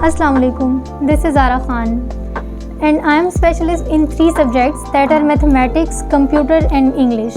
Assalamu alaikum. This is Zara Khan and I am specialist in 3 subjects that are mathematics, computer and English.